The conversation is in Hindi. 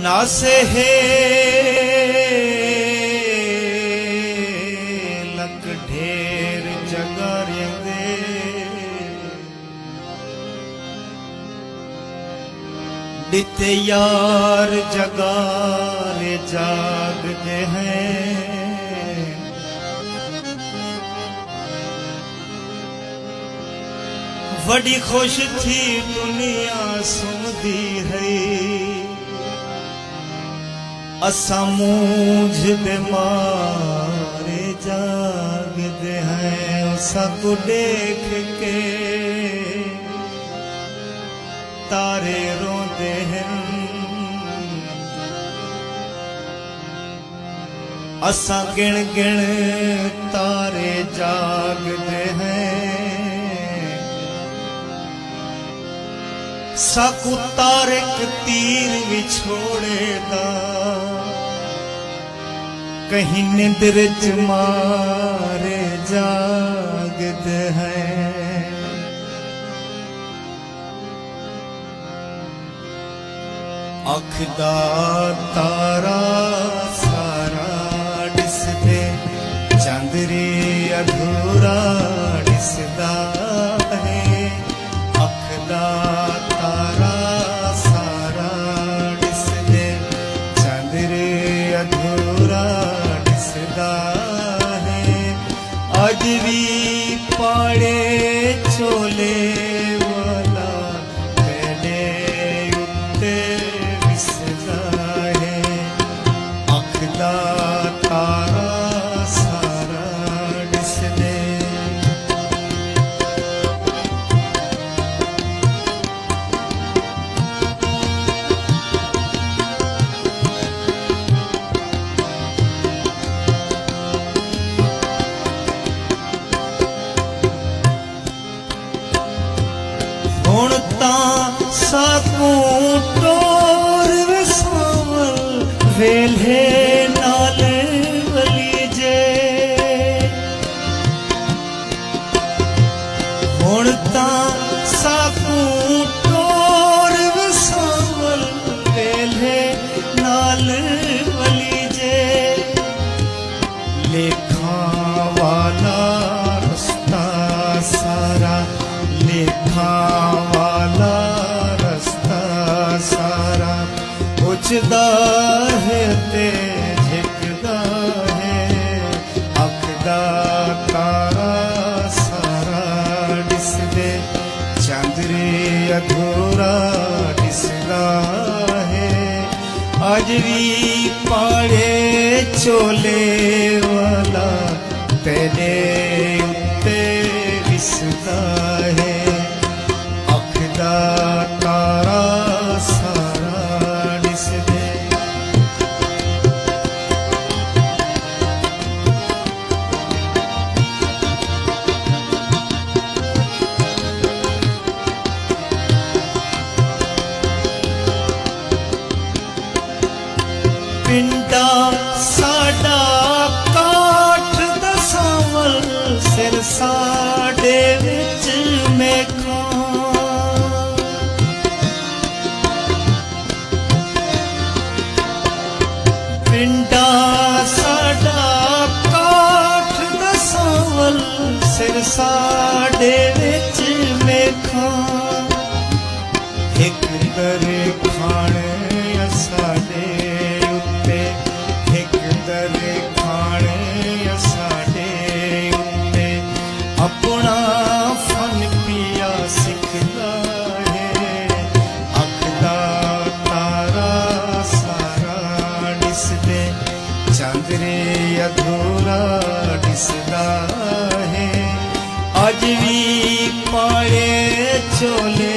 नासे है लक ढेर जगारेंगे दिते यार जगारे जागते हैं। बड़ी खुश थी दुनिया सुनदी है असा मूझ दे मारे जागदे हैं। उसा को देख के तारे रोंदे हैं असा गिण गिण तारे जागदे हैं। साकू तारक तीर विछोड़ेगा कहीं निंद्र च मारे जागदे हैं। अख दा तारा सारा दिसदे चंदरे अधूरा दिसदा है। अख दा आज भी पाड़े चोले वाला मैंने उत्ते विसदा है। अख दा तारा सारा दिसदे हुण तां साकू टोर विसावल वेल्हे नाल वली जे। हुण तां साकू टोर विसावल वेल्हे नाल वली जे। लेखा वाला रस्ता सारा लेखा वाला रस्ता सारा उचदा है ते झिकदा है। अख दा तारा सारा दिसदे चंदरे अधूरा दिसदा है। आज भी पाड़े चोले वाला तेरे उत्ते विसदा है। अख दा तारा सारा दिसदे पिंडा साडा काठ दा सावल सिर साडे विच मेखा। पिंडा साडा काठ दा सावल सिर साडे विच मेखा। एक दरे खाने साडे उत्ते एक दरे खाने साडे उत्ते अपना फन पिया सिखदा है। अख दा तारा सारा दिसदे चंदरे अधूरा दिसदा है। आज भी पाड़े चोले